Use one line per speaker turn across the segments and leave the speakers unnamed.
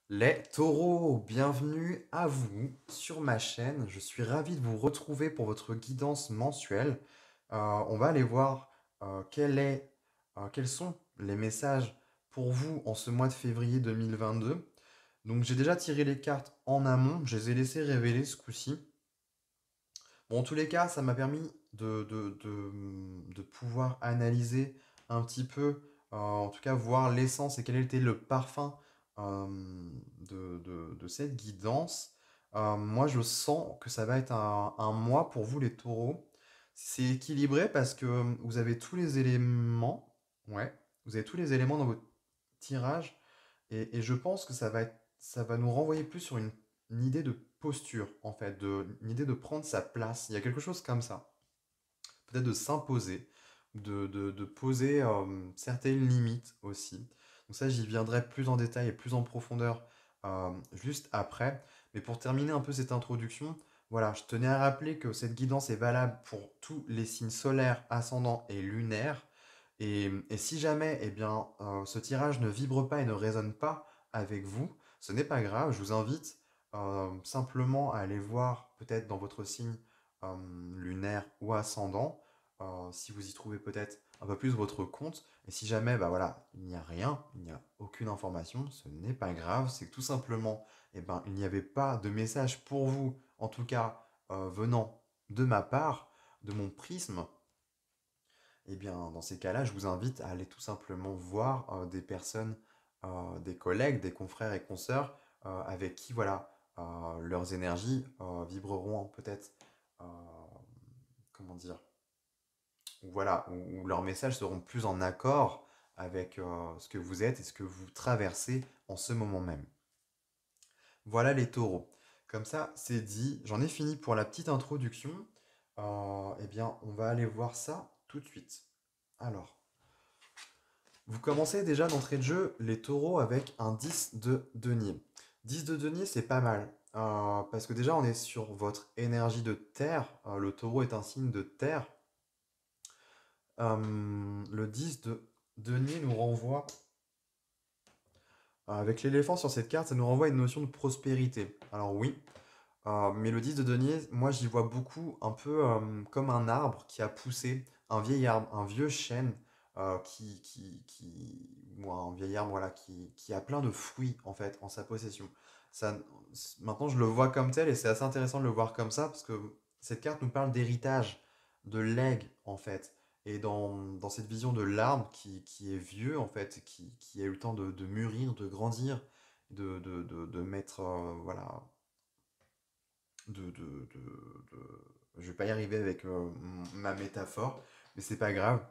Les taureaux, bienvenue à vous sur ma chaîne. Je suis ravi de vous retrouver pour votre guidance mensuelle. On va aller voir quels sont les messages pour vous en ce mois de février 2022. Donc j'ai déjà tiré les cartes en amont, je les ai laissées révéler ce coup-ci. Bon, en tous les cas, ça m'a permis de pouvoir analyser un petit peu, en tout cas voir l'essence et quel était le parfum de cette guidance. Moi, je sens que ça va être un mois pour vous, les taureaux. C'est équilibré parce que vous avez tous les éléments. Ouais, vous avez tous les éléments dans votre tirage. Et je pense que ça va nous renvoyer plus sur une idée de posture, en fait, une idée de prendre sa place. Il y a quelque chose comme ça. Peut-être de s'imposer, de poser certaines limites aussi. Donc ça, j'y viendrai plus en détail et plus en profondeur juste après. Mais pour terminer un peu cette introduction, voilà, je tenais à rappeler que cette guidance est valable pour tous les signes solaires, ascendants et lunaires. Et si jamais eh bien, ce tirage ne vibre pas et ne résonne pas avec vous, ce n'est pas grave. Je vous invite simplement à aller voir peut-être dans votre signe lunaire ou ascendant, si vous y trouvez peut-être un peu plus votre compte. Et si jamais bah voilà, il n'y a rien, il n'y a aucune information, ce n'est pas grave. C'est que tout simplement, eh ben, il n'y avait pas de message pour vous, en tout cas venant de ma part, de mon prisme. Eh bien, dans ces cas-là, je vous invite à aller tout simplement voir des personnes, des collègues, des confrères et consoeurs avec qui, voilà, leurs énergies vibreront peut-être, euh, comment dire, ou voilà, où leurs messages seront plus en accord avec ce que vous êtes et ce que vous traversez en ce moment même. Voilà les taureaux. Comme ça, c'est dit. J'en ai fini pour la petite introduction. Eh bien, on va aller voir ça tout de suite. Alors, vous commencez déjà d'entrée de jeu les taureaux avec un 10 de denier. 10 de denier, c'est pas mal. Parce que déjà, on est sur votre énergie de terre. Le taureau est un signe de terre. Le 10 de denier nous renvoie, avec l'éléphant sur cette carte, ça nous renvoie à une notion de prospérité. Alors oui, mais le 10 de denier, moi j'y vois beaucoup un peu comme un arbre qui a poussé, un vieil arbre, un vieux chêne, ou un vieil arbre voilà, qui a plein de fruits en fait en sa possession. Ça, maintenant je le vois comme tel et c'est assez intéressant de le voir comme ça parce que cette carte nous parle d'héritage, de legs en fait. Et dans cette vision de l'arbre qui est vieux en fait, qui a eu le temps de mûrir, de grandir, de mettre voilà je vais pas y arriver avec ma métaphore, mais c'est pas grave.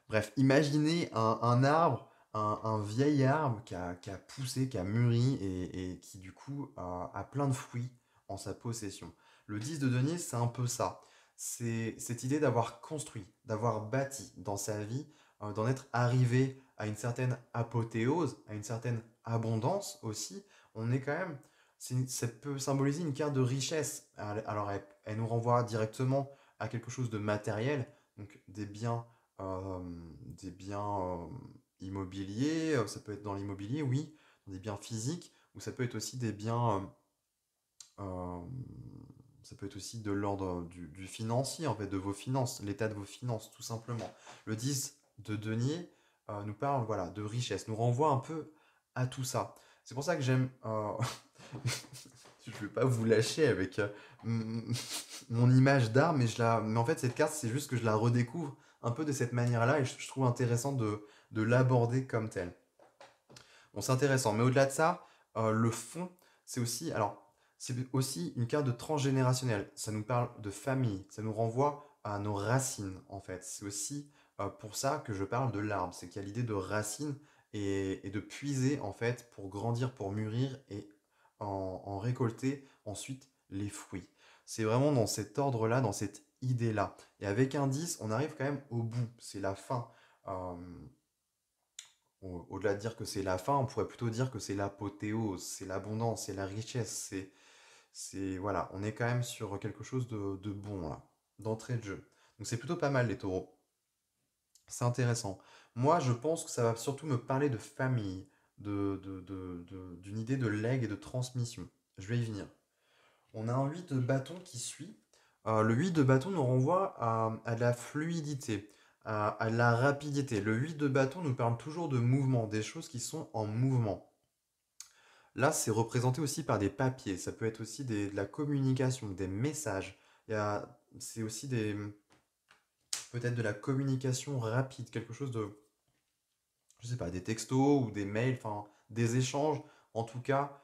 Bref, imaginez un arbre, un vieil arbre qui a poussé, qui a mûri et qui du coup a plein de fruits en sa possession. Le 10 de denier, c'est un peu ça. C'est cette idée d'avoir construit, d'avoir bâti dans sa vie, d'en être arrivé à une certaine apothéose, à une certaine abondance aussi. On est quand même, ça peut symboliser une carte de richesse. Alors elle nous renvoie directement à quelque chose de matériel, donc euh, des biens immobiliers, ça peut être dans l'immobilier, oui, dans des biens physiques, ou ça peut être aussi des biens, euh, ça peut être aussi de l'ordre du financier, en fait, de vos finances, l'état de vos finances, tout simplement. Le 10 de denier nous parle, voilà, de richesse, nous renvoie un peu à tout ça. C'est pour ça que j'aime... je vais pas vous lâcher avec mon image d'art, mais en fait, cette carte, c'est juste que je la redécouvre un peu de cette manière-là et je trouve intéressant de l'aborder comme telle. Bon, c'est intéressant, mais au-delà de ça, le fond, c'est aussi, alors, c'est aussi une carte de transgénérationnel. Ça nous parle de famille, ça nous renvoie à nos racines, en fait. C'est aussi pour ça que je parle de l'arbre, c'est qu'il y a l'idée de racines et de puiser, en fait, pour grandir, pour mûrir et en récolter ensuite les fruits. C'est vraiment dans cet ordre-là, dans cette idée-là. Et avec un 10, on arrive quand même au bout, c'est la fin. Euh, Au-delà de dire que c'est la fin, on pourrait plutôt dire que c'est l'apothéose, c'est l'abondance, c'est la richesse, voilà, on est quand même sur quelque chose de bon là, d'entrée de jeu. Donc c'est plutôt pas mal les taureaux, c'est intéressant. Moi je pense que ça va surtout me parler de famille, d'une idée de legs et de transmission. Je vais y venir. On a un 8 de bâton qui suit. Le 8 de bâton nous renvoie à de la fluidité, à de la rapidité. Le 8 de bâton nous parle toujours de mouvement, des choses qui sont en mouvement. Là, c'est représenté aussi par des papiers. Ça peut être aussi de la communication, des messages. C'est aussi peut-être de la communication rapide, quelque chose de, je sais pas, des textos ou des mails, enfin, des échanges, en tout cas,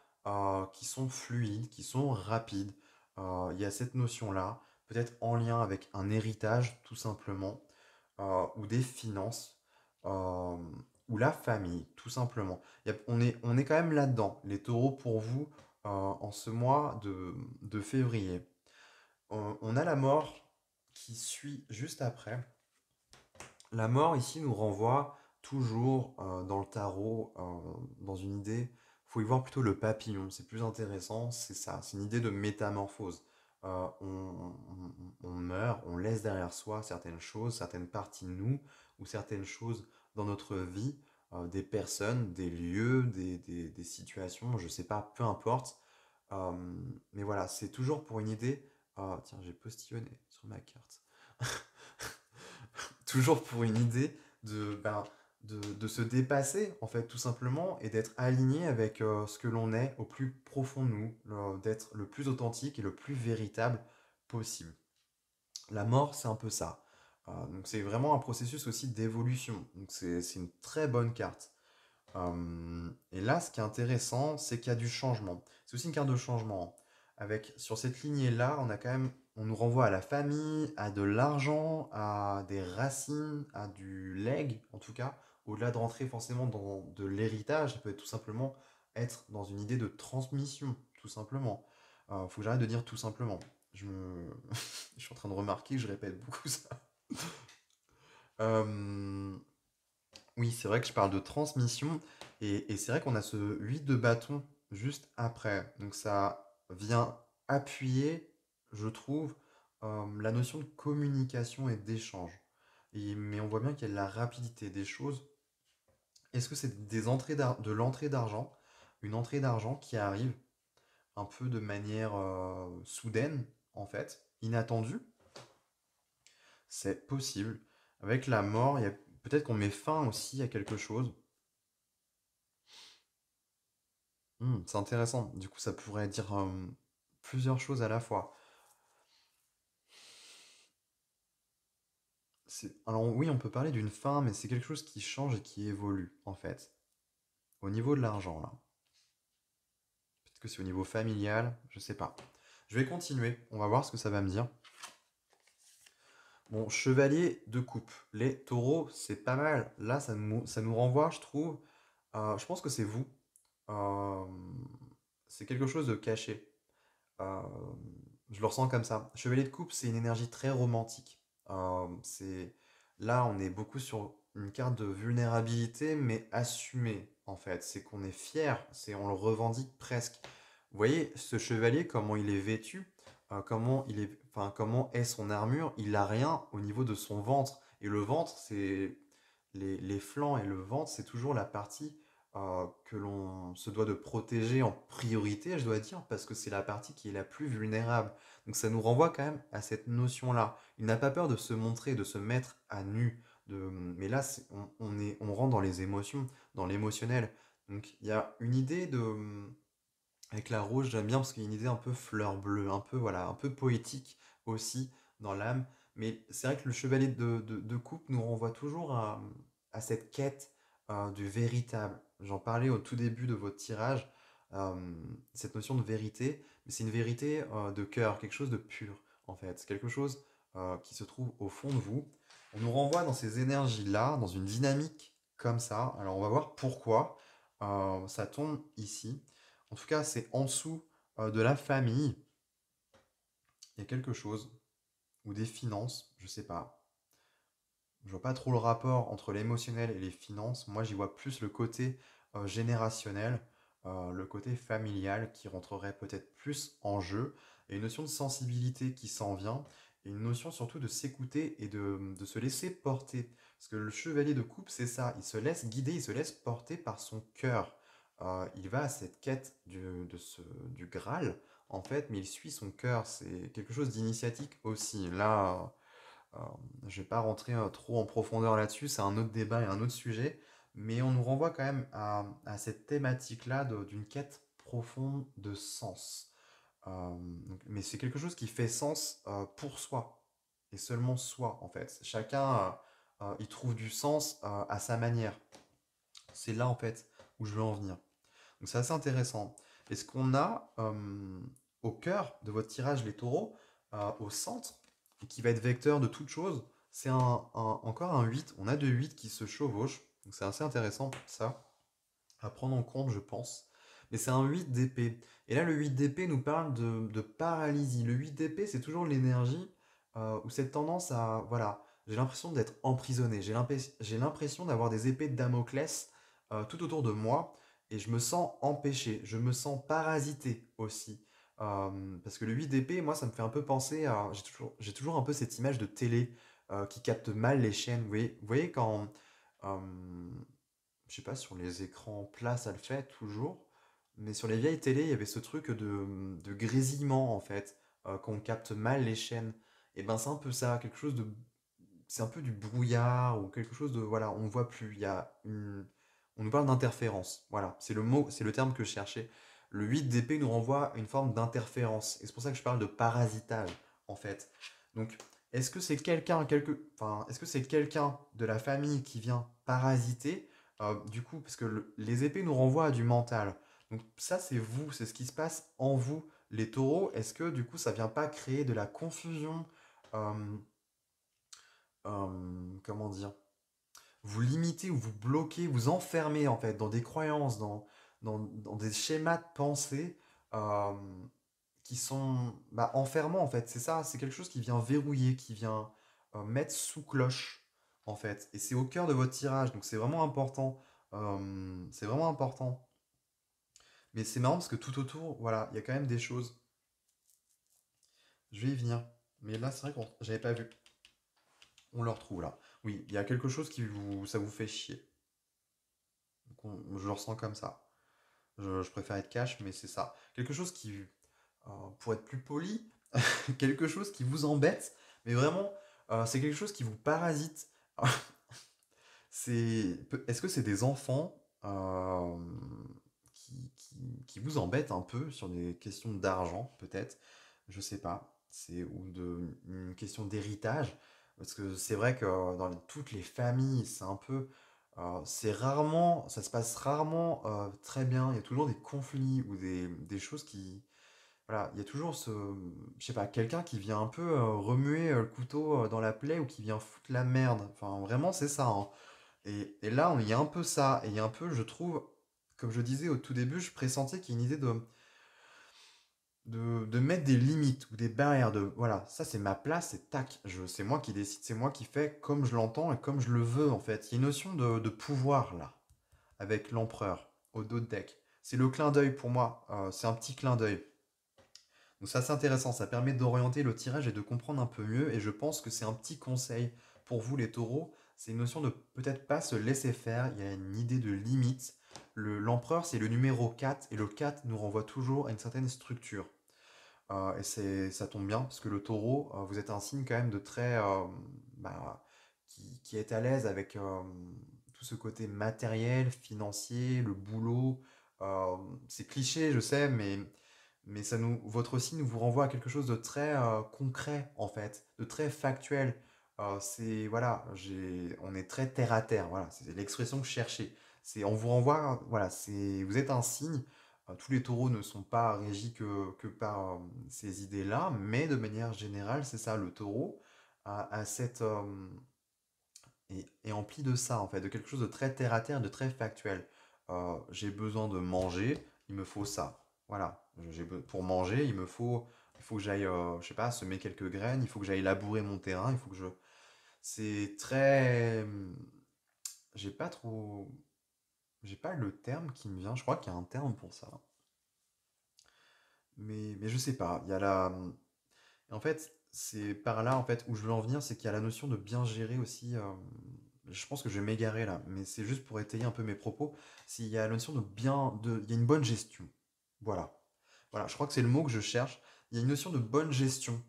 qui sont fluides, qui sont rapides. Il y a cette notion-là, peut-être en lien avec un héritage, tout simplement, ou des finances, euh, ou la famille, tout simplement. On est quand même là-dedans, les taureaux pour vous, en ce mois de février. On a la mort qui suit juste après. La mort ici nous renvoie toujours dans le tarot, dans une idée, faut y voir plutôt le papillon, c'est plus intéressant, c'est ça, c'est une idée de métamorphose. On meurt, on laisse derrière soi certaines choses, certaines parties de nous, ou certaines choses dans notre vie, des personnes, des lieux, des situations, je sais pas, peu importe. Euh, mais voilà, c'est toujours pour une idée. Ah, tiens, j'ai postillonné sur ma carte. Toujours pour une idée de se dépasser, en fait, tout simplement, et d'être aligné avec ce que l'on est au plus profond de nous, d'être le plus authentique et le plus véritable possible. La mort, c'est un peu ça. Donc c'est vraiment un processus aussi d'évolution. Donc c'est une très bonne carte. Et là, ce qui est intéressant, c'est qu'il y a du changement. C'est aussi une carte de changement. Avec, sur cette lignée-là, on a quand même, on nous renvoie à la famille, à de l'argent, à des racines, à du legs, en tout cas. Au-delà de rentrer forcément dans de l'héritage, ça peut être tout simplement être dans une idée de transmission, tout simplement. Faut que j'arrête de dire tout simplement. Je suis en train de remarquer que je répète beaucoup ça. Euh, oui, c'est vrai que je parle de transmission et c'est vrai qu'on a ce 8 de bâton juste après. Donc ça vient appuyer, je trouve, la notion de communication et d'échange. Mais on voit bien qu'il y a de la rapidité des choses. Est-ce que c'est de l'entrée d'argent, une entrée d'argent qui arrive un peu de manière soudaine, en fait, inattendue? C'est possible. Avec la mort, il y a peut-être qu'on met fin aussi à quelque chose. C'est intéressant. Du coup, ça pourrait dire plusieurs choses à la fois. Alors oui, on peut parler d'une fin, mais c'est quelque chose qui change et qui évolue, en fait. Au niveau de l'argent, là. Peut-être que c'est au niveau familial, je sais pas. Je vais continuer, on va voir ce que ça va me dire. Bon, chevalier de coupe. Les taureaux, c'est pas mal. Là, ça nous renvoie, je trouve. Je pense que c'est vous. Euh, c'est quelque chose de caché. Euh, je le ressens comme ça. Chevalier de coupe, c'est une énergie très romantique. C'est là, on est beaucoup sur une carte de vulnérabilité, mais assumée en fait. C'est qu'on est fier, c'est on le revendique presque. Vous voyez ce chevalier, comment il est vêtu, comment est son armure. Il a rien au niveau de son ventre. Et le ventre, c'est les flancs et le ventre, c'est toujours la partie que l'on se doit de protéger en priorité, je dois dire, parce que c'est la partie qui est la plus vulnérable. Donc ça nous renvoie quand même à cette notion-là. Il n'a pas peur de se montrer, de se mettre à nu. Mais là, on rentre dans les émotions, dans l'émotionnel. Donc il y a une idée avec la rouge, j'aime bien parce qu'il y a une idée un peu fleur bleue, un peu, voilà, un peu poétique aussi dans l'âme. Mais c'est vrai que le chevalier de coupe nous renvoie toujours à cette quête du véritable. J'en parlais au tout début de votre tirage, euh, cette notion de vérité, mais c'est une vérité de cœur, quelque chose de pur en fait. C'est quelque chose qui se trouve au fond de vous. On nous renvoie dans ces énergies-là, dans une dynamique comme ça. Alors on va voir pourquoi ça tombe ici. En tout cas, c'est en dessous de la famille. Il y a quelque chose. Ou des finances, je sais pas. Je vois pas trop le rapport entre l'émotionnel et les finances. Moi, j'y vois plus le côté générationnel, le côté familial qui rentrerait peut-être plus en jeu. Et une notion de sensibilité qui s'en vient. Et une notion surtout de s'écouter et de se laisser porter. Parce que le chevalier de coupe, c'est ça. Il se laisse guider, il se laisse porter par son cœur. il va à cette quête du Graal, en fait, mais il suit son cœur. C'est quelque chose d'initiatique aussi. Là, je vais pas rentrer trop en profondeur là-dessus, c'est un autre débat et un autre sujet, mais on nous renvoie quand même à cette thématique-là d'une quête profonde de sens. Mais c'est quelque chose qui fait sens pour soi, et seulement soi en fait. Chacun y trouve du sens à sa manière. C'est là en fait où je veux en venir. Donc c'est assez intéressant. Et ce qu'on a au cœur de votre tirage, les taureaux, au centre, et qui va être vecteur de toute chose, c'est encore un 8. On a deux 8 qui se chevauchent. Donc c'est assez intéressant ça, à prendre en compte, je pense. Mais c'est un 8 d'épée. Et là, le 8 d'épée nous parle de paralysie. Le 8 d'épée, c'est toujours l'énergie ou cette tendance à... Voilà, j'ai l'impression d'être emprisonné. J'ai l'impression d'avoir des épées de Damoclès tout autour de moi. Et je me sens empêché. Je me sens parasité aussi. Parce que le 8 d'épée, moi, ça me fait un peu penser à... J'ai toujours un peu cette image de télé qui capte mal les chaînes. Vous voyez quand... euh, je sais pas, sur les écrans plats, ça le fait toujours. Mais sur les vieilles télé, il y avait ce truc de grésillement, en fait, quand on capte mal les chaînes. Et ben, c'est un peu ça, quelque chose de. C'est un peu du brouillard ou quelque chose de. Voilà, on ne voit plus. Il y a une. On nous parle d'interférence. Voilà, c'est le mot, c'est le terme que je cherchais. Le 8 d'épée nous renvoie à une forme d'interférence. Et c'est pour ça que je parle de parasitage, en fait. Donc, est-ce que c'est quelqu'un de la famille qui vient parasiter du coup, parce que les épées nous renvoient à du mental. Donc ça, c'est vous, c'est ce qui se passe en vous, les taureaux. Est-ce que du coup, ça vient pas créer de la confusion euh, comment dire? Vous limitez ou vous bloquez, vous enfermez en fait dans des croyances, dans des schémas de pensée euh, qui sont enfermants en fait. C'est ça, c'est quelque chose qui vient verrouiller, qui vient mettre sous cloche en fait. Et c'est au cœur de votre tirage, donc c'est vraiment important. C'est vraiment important. Mais c'est marrant parce que tout autour, voilà, il y a quand même des choses. Je vais y venir. Mais là, c'est vrai que j'avais pas vu. On le retrouve là. Oui, il y a quelque chose ça vous fait chier. Donc je le ressens comme ça. Je préfère être cash, mais c'est ça. Quelque chose pour être plus poli, quelque chose qui vous embête, mais vraiment, c'est quelque chose qui vous parasite. Est-ce que c'est des enfants qui vous embêtent un peu sur des questions d'argent, peut-être? Je sais pas. Une question d'héritage. Parce que c'est vrai que dans toutes les familles, c'est un peu. Ça se passe rarement très bien. Il y a toujours des conflits ou des choses qui. Voilà, il y a toujours je sais pas, quelqu'un qui vient un peu remuer le couteau dans la plaie ou qui vient foutre la merde. Enfin, vraiment, c'est ça, hein. Et là, il y a un peu ça. Et il y a un peu, je trouve, comme je disais au tout début, je pressentais qu'il y a une idée de mettre des limites ou des barrières. Voilà, ça c'est ma place, c'est tac. C'est moi qui décide, c'est moi qui fais comme je l'entends et comme je le veux, en fait. Il y a une notion de pouvoir, là, avec l'empereur, au dos de deck. C'est le clin d'œil pour moi. C'est un petit clin d'œil. Donc ça c'est intéressant, ça permet d'orienter le tirage et de comprendre un peu mieux. Et je pense que c'est un petit conseil pour vous les taureaux. C'est une notion de peut-être pas se laisser faire. Il y a une idée de limite. L'empereur c'est le numéro 4 et le 4 nous renvoie toujours à une certaine structure. Ça tombe bien parce que le taureau, vous êtes un signe quand même de très... qui est à l'aise avec tout ce côté matériel, financier, le boulot. Euh, c'est cliché, je sais, mais votre signe vous renvoie à quelque chose de très concret en fait, de très factuel. Voilà, on est très terre à terre. Voilà, c'est l'expression que je cherchais. On vous renvoie, voilà, vous êtes un signe. Tous les taureaux ne sont pas régis que par ces idées-là, mais de manière générale, c'est ça. Le taureau a est empli de ça en fait, de quelque chose de très terre à terre, de très factuel. J'ai besoin de manger, il me faut ça. Voilà, pour manger, il faut que j'aille, je sais pas, semer quelques graines, il faut que j'aille labourer mon terrain, il faut que je. C'est très, j'ai pas trop, j'ai pas le terme qui me vient. Je crois qu'il y a un terme pour ça, mais je sais pas. Il y a en fait, c'est par là en fait où je veux en venir, c'est qu'il y a la notion de bien gérer aussi. je pense que je vais m'égarer là, mais c'est juste pour étayer un peu mes propos. S'il y a la notion de bien, il y a une bonne gestion. Voilà. Voilà, je crois que c'est le mot que je cherche. Il y a une notion de bonne gestion.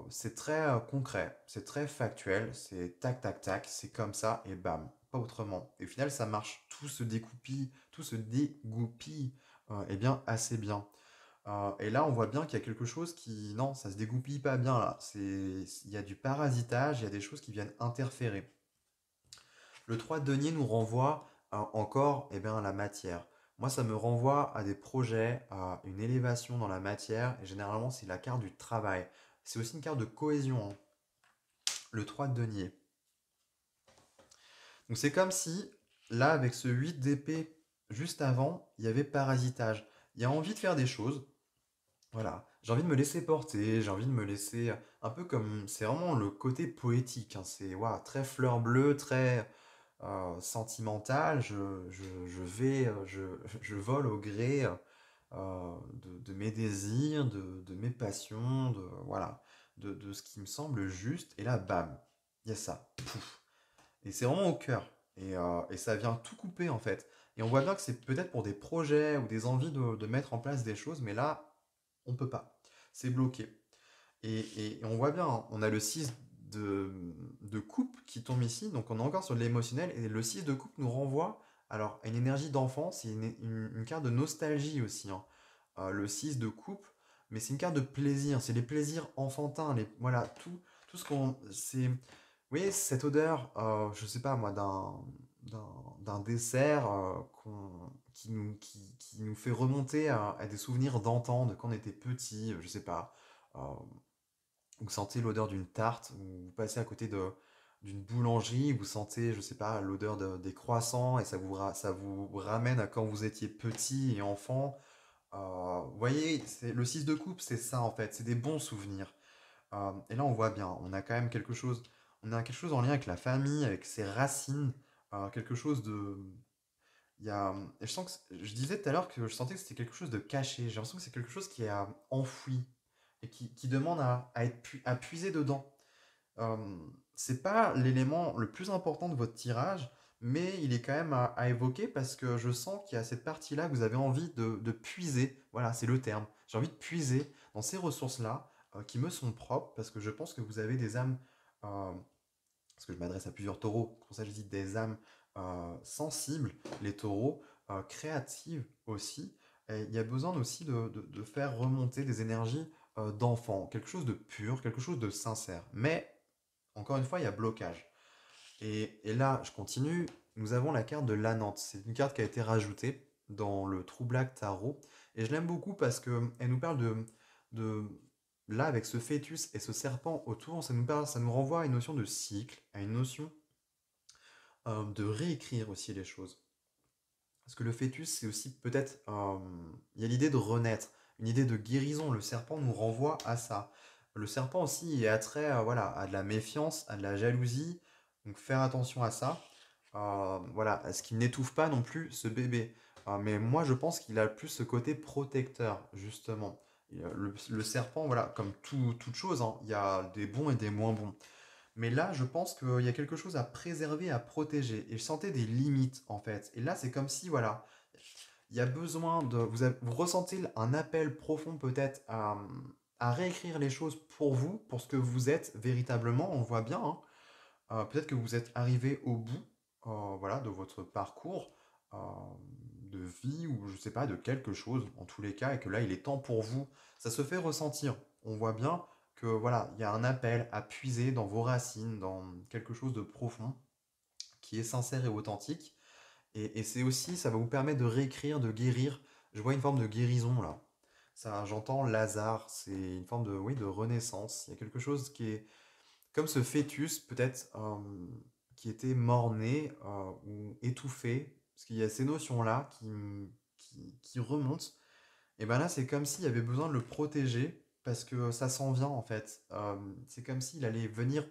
C'est très concret, c'est très factuel, c'est tac tac tac, c'est comme ça et bam, pas autrement. Et au final, ça marche, tout se dégoupille, eh bien assez bien. Et là, on voit bien qu'il y a quelque chose qui, non, ça se dégoupille pas bien là. Il y a du parasitage, il y a des choses qui viennent interférer. Le 3 de denier nous renvoie encore eh bien, à la matière. Moi, ça me renvoie à des projets, à une élévation dans la matière, et généralement, c'est la carte du travail. C'est aussi une carte de cohésion, hein, le 3 de denier. Donc c'est comme si, là, avec ce 8 d'épée, juste avant, il y avait parasitage. Il y a envie de faire des choses, voilà. J'ai envie de me laisser porter, j'ai envie de me laisser un peu comme c'est vraiment le côté poétique, hein, c'est ouah, très fleur bleue, très sentimental. Je vais, je vole au gré de mes désirs, de mes passions, de voilà, de ce qui me semble juste. Et là, bam, il y a ça. Pouf. Et c'est vraiment au cœur. Et ça vient tout couper en fait. Et on voit bien que c'est peut-être pour des projets ou des envies de mettre en place des choses, mais là, on peut pas. C'est bloqué. Et on voit bien, hein, on a le 6 de coupe qui tombe ici, donc on est encore sur de l'émotionnel, et le 6 de coupe nous renvoie alors, à une énergie d'enfance, et une carte de nostalgie aussi, hein. Le 6 de coupe, mais c'est une carte de plaisir, c'est les plaisirs enfantins, voilà, tout ce qu'on... Oui, cette odeur, je sais pas moi, d'un dessert qui nous fait remonter à des souvenirs d'antan, de quand on était petit, je sais pas. euh, vous sentez l'odeur d'une tarte, ou vous passez à côté d'une boulangerie, vous sentez, je sais pas, l'odeur des croissants, et ça vous ramène à quand vous étiez petit et enfant. Vous voyez, le 6 de coupe, c'est ça en fait, c'est des bons souvenirs. Et là, on voit bien, on a quand même quelque chose, on a quelque chose en lien avec la famille, avec ses racines, quelque chose de... Il y a, et je sens je disais tout à l'heure que je sentais que c'était quelque chose de caché. J'ai l'impression que c'est quelque chose qui est enfoui et qui demande à puiser dedans. Euh, c'est pas l'élément le plus important de votre tirage, mais il est quand même à évoquer parce que je sens qu'il y a cette partie-là que vous avez envie de puiser. Voilà, c'est le terme. J'ai envie de puiser dans ces ressources-là qui me sont propres parce que je pense que vous avez des âmes, euh, parce que je m'adresse à plusieurs taureaux, pour ça je dis des âmes sensibles, les taureaux, créatives aussi. Et il y a besoin aussi de faire remonter des énergies d'enfant, quelque chose de pur, quelque chose de sincère. Mais encore une fois, il y a blocage. Et là, je continue. Nous avons la carte de l'Anante. C'est une carte qui a été rajoutée dans le Troublak Tarot. Et je l'aime beaucoup parce qu'elle nous parle de... Là, avec ce fœtus et ce serpent autour, ça nous renvoie à une notion de cycle, à une notion de réécrire aussi les choses. Parce que le fœtus, c'est aussi peut-être... il y a l'idée de renaître, une idée de guérison. Le serpent nous renvoie à ça. Le serpent aussi est attrait voilà, à de la méfiance, à de la jalousie. Donc faire attention à ça. Voilà, à ce qu'il n'étouffe pas non plus ce bébé. Mais moi, je pense qu'il a plus ce côté protecteur, justement. Le serpent, voilà, comme toute chose, hein, il y a des bons et des moins bons. Mais là, je pense qu'il y a quelque chose à préserver, à protéger. Et je sentais des limites, en fait. Et là, c'est comme si, voilà, il y a besoin de... vous ressentez un appel profond, peut-être, à réécrire les choses pour vous, pour ce que vous êtes véritablement. On voit bien, hein. Peut-être que vous êtes arrivé au bout, voilà, de votre parcours euh, de vie, ou je sais pas, de quelque chose, en tous les cas, et que là, il est temps pour vous. Ça se fait ressentir. On voit bien que voilà, il y a un appel à puiser dans vos racines, dans quelque chose de profond, qui est sincère et authentique. Et c'est aussi, ça va vous permettre de réécrire, de guérir. Je vois une forme de guérison là. Ça, j'entends Lazare, c'est une forme de, oui, de renaissance. Il y a quelque chose qui est comme ce fœtus peut-être qui était mort-né ou étouffé, parce qu'il y a ces notions-là qui remontent. Et ben là, c'est comme s'il y avait besoin de le protéger parce que ça s'en vient en fait. C'est comme s'il allait venir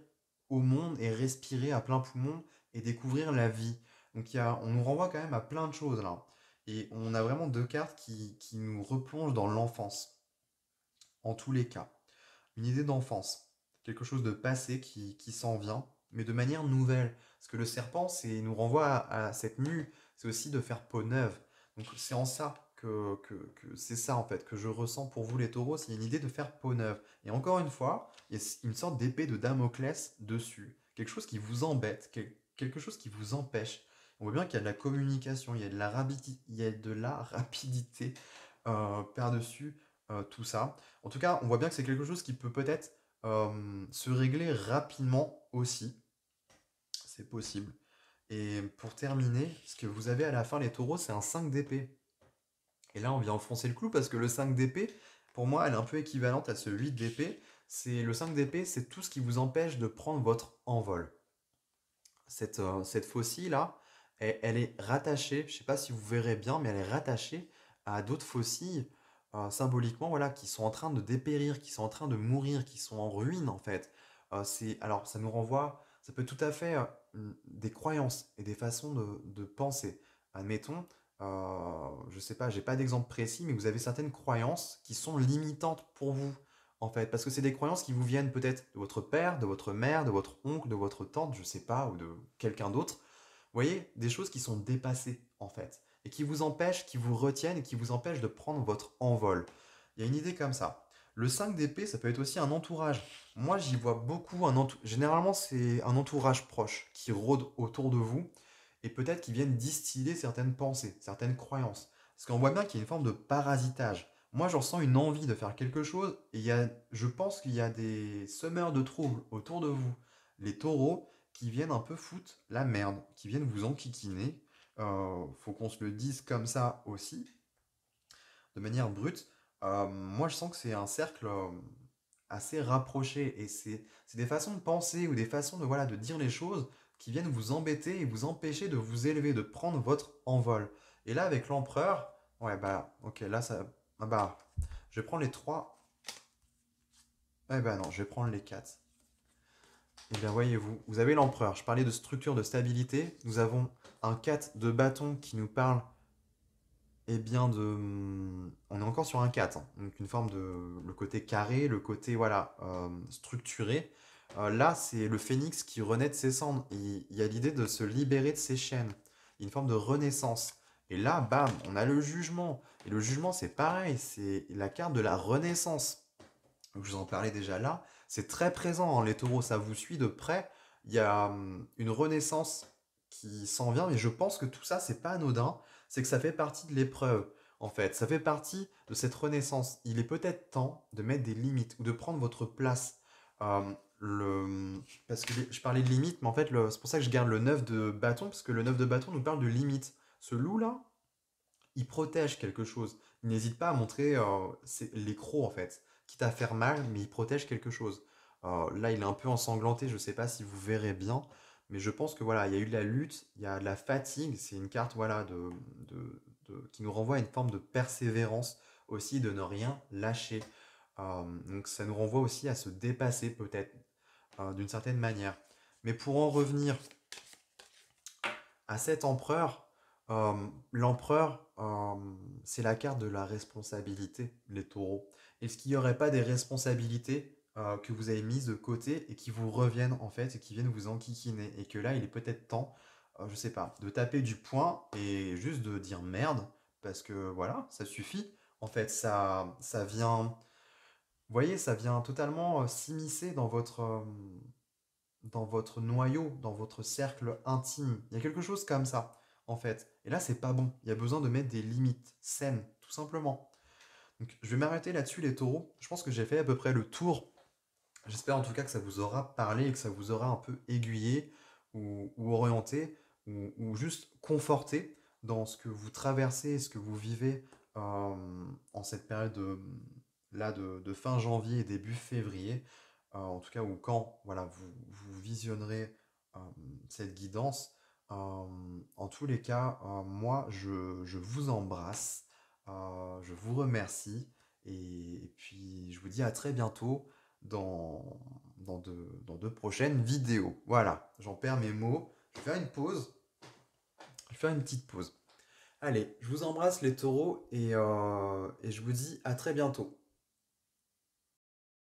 au monde et respirer à plein poumon et découvrir la vie. Donc on nous renvoie quand même à plein de choses là. Et on a vraiment deux cartes qui nous replongent dans l'enfance, en tous les cas. Une idée d'enfance, quelque chose de passé qui s'en vient, mais de manière nouvelle. Parce que le serpent, il nous renvoie à cette mue. C'est aussi de faire peau neuve. Donc c'est en ça que c'est ça en fait que je ressens pour vous les taureaux, c'est une idée de faire peau neuve. Et encore une fois, il y a une sorte d'épée de Damoclès dessus. Quelque chose qui vous embête, quelque chose qui vous empêche. On voit bien qu'il y a de la communication, il y a de la rapidité par-dessus tout ça. En tout cas, on voit bien que c'est quelque chose qui peut peut-être se régler rapidement aussi. C'est possible. Et pour terminer, ce que vous avez à la fin, les taureaux, c'est un 5 d'épée. Et là, on vient enfoncer le clou parce que le 5 d'épée, pour moi, elle est un peu équivalente à ce 8 d'épée. C'est le 5 d'épée, c'est tout ce qui vous empêche de prendre votre envol. Cette faucille-là, elle est rattachée, je ne sais pas si vous verrez bien, mais elle est rattachée à d'autres faucilles, symboliquement, voilà, qui sont en train de dépérir, qui sont en train de mourir, qui sont en ruine, en fait. Alors, ça nous renvoie, ça peut tout à fait des croyances et des façons de penser. Admettons, je sais pas, j'ai pas d'exemple précis, mais vous avez certaines croyances qui sont limitantes pour vous, en fait, parce que c'est des croyances qui vous viennent peut-être de votre père, de votre mère, de votre oncle, de votre tante, je sais pas, ou de quelqu'un d'autre. Vous voyez, des choses qui sont dépassées, en fait, et qui vous empêchent, qui vous retiennent et qui vous empêchent de prendre votre envol. Il y a une idée comme ça. Le 5 d'épée, ça peut être aussi un entourage. Moi, j'y vois beaucoup généralement, c'est un entourage proche qui rôde autour de vous et peut-être qui viennent distiller certaines pensées, certaines croyances. Parce qu'on voit bien qu'il y a une forme de parasitage. Moi, j'en ressens une envie de faire quelque chose et je pense qu'il y a des semeurs de troubles autour de vous, les taureaux, qui viennent un peu foutre la merde, qui viennent vous enquiquiner. Faut qu'on se le dise comme ça aussi, de manière brute. Moi, je sens que c'est un cercle assez rapproché et c'est des façons de penser ou des façons de, voilà, de dire les choses qui viennent vous embêter et vous empêcher de vous élever, de prendre votre envol. Et là, avec l'empereur, ouais, bah, ok, là, ça. Ah bah, je vais prendre les 3. Eh ben non, je vais prendre les 4. Eh bien, voyez-vous, vous avez l'empereur. Je parlais de structure de stabilité. Nous avons un 4 de bâton qui nous parle, eh bien, on est encore sur un 4, hein. Donc une forme de. Le côté carré, le côté, voilà, structuré. Là, c'est le phénix qui renaît de ses cendres. Il y a l'idée de se libérer de ses chaînes. Il y a une forme de renaissance. Et là, bam, on a le jugement. Et le jugement, c'est pareil, c'est la carte de la renaissance. Donc, je vous en parlais déjà là. C'est très présent, hein, les taureaux, ça vous suit de près. Il y a une renaissance qui s'en vient, mais je pense que tout ça, c'est pas anodin. C'est que ça fait partie de l'épreuve, en fait. Ça fait partie de cette renaissance. Il est peut-être temps de mettre des limites ou de prendre votre place. Parce que je parlais de limites, mais en fait, c'est pour ça que je garde le 9 de bâton, parce que le 9 de bâton nous parle de limites. Ce loup-là, il protège quelque chose. Il n'hésite pas à montrer les crocs en fait, quitte à faire mal, mais il protège quelque chose. Là, il est un peu ensanglanté, je ne sais pas si vous verrez bien, mais je pense que voilà, il y a eu de la lutte, il y a de la fatigue, c'est une carte voilà, qui nous renvoie à une forme de persévérance aussi, de ne rien lâcher. Donc ça nous renvoie aussi à se dépasser peut-être d'une certaine manière. Mais pour en revenir à cet empereur, l'empereur, c'est la carte de la responsabilité, les taureaux. Est-ce qu'il n'y aurait pas des responsabilités que vous avez mises de côté et qui vous reviennent en fait et qui viennent vous enquiquiner et que là, il est peut-être temps, je sais pas, de taper du poing et juste de dire merde parce que voilà, ça suffit. En fait, ça vient, vous voyez, ça vient totalement s'immiscer dans votre noyau, dans votre cercle intime. Il y a quelque chose comme ça, en fait. Et là, c'est pas bon. Il y a besoin de mettre des limites saines, tout simplement. Donc, je vais m'arrêter là-dessus, les taureaux. Je pense que j'ai fait à peu près le tour. J'espère en tout cas que ça vous aura parlé et que ça vous aura un peu aiguillé ou orienté ou juste conforté dans ce que vous traversez et ce que vous vivez en cette période là de fin janvier et début février. En tout cas, ou quand voilà, vous visionnerez euh, cette guidance. En tous les cas, moi, je vous embrasse, je vous remercie et puis je vous dis à très bientôt dans de prochaines vidéos. Voilà, j'en perds mes mots. Je vais faire une pause. Je vais faire une petite pause. Allez, je vous embrasse les taureaux et je vous dis à très bientôt.